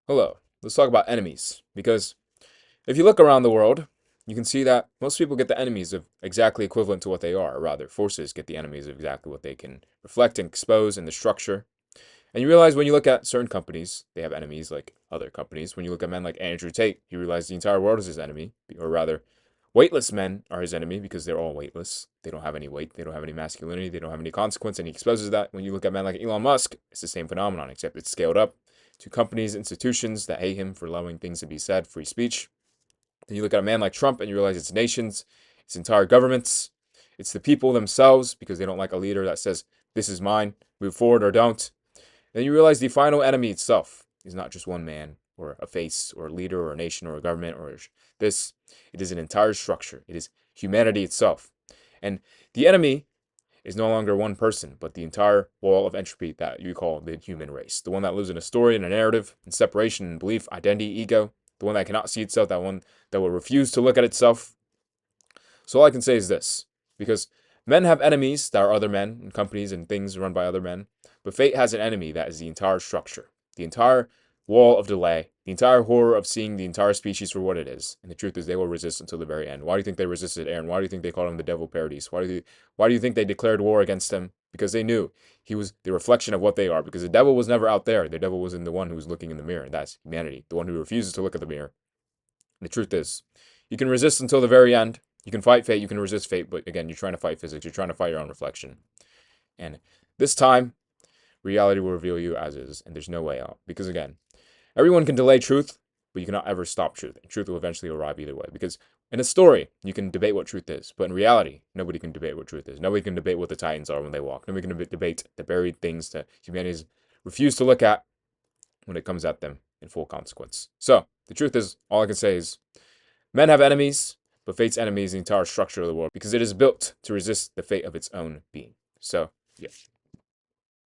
Hello, let's talk about enemies. Because if you look around the world, you can see that most people get the enemies of exactly equivalent to what they are, or rather, forces get the enemies of exactly what they can reflect and expose in the structure. And you realize when you look at certain companies, they have enemies like other companies. When you look at men like Andrew Tate, you realize the entire world is his enemy, or rather, weightless men are his enemy because they're all weightless. They don't have any weight, they don't have any masculinity, they don't have any consequence, and he exposes that. When you look at men like Elon Musk, it's the same phenomenon, except it's scaled up to companies, institutions that hate him for allowing things to be said, free speech. Then you look at a man like Trump and you realize it's nations, it's entire governments, it's the people themselves because they don't like a leader that says, this is mine, move forward or don't. Then you realize the final enemy itself is not just one man or a face or a leader or a nation or a government or this. It is an entire structure. It is humanity itself. And the enemy is no longer one person, but the entire wall of entropy that you call the human race. The one that lives in a story and a narrative, in separation and belief, identity, ego. The one that cannot see itself, that one that will refuse to look at itself. So all I can say is this, because men have enemies that are other men and companies and things run by other men, but fate has an enemy that is the entire structure, the entire wall of delay, the entire horror of seeing the entire species for what it is. And the truth is they will resist until the very end. Why do you think they resisted Aaron? Why do you think they called him the devil Paradis? Why do you think they declared war against him? Because they knew he was the reflection of what they are. Because the devil was never out there. The devil was in the one who was looking in the mirror, and that's humanity, the one who refuses to look at the mirror. And the truth is, you can resist until the very end. You can fight fate, you can resist fate, but again, you're trying to fight physics, you're trying to fight your own reflection. And this time, reality will reveal you as is, and there's no way out. Because again, everyone can delay truth, but you cannot ever stop truth. And truth will eventually arrive either way. Because in a story, you can debate what truth is, but in reality, nobody can debate what truth is. Nobody can debate what the Titans are when they walk. Nobody can debate the buried things that humanity's refused to look at when it comes at them in full consequence. So, the truth is, all I can say is, men have enemies, but fate's enemy is the entire structure of the world because it is built to resist the fate of its own being. So, yeah.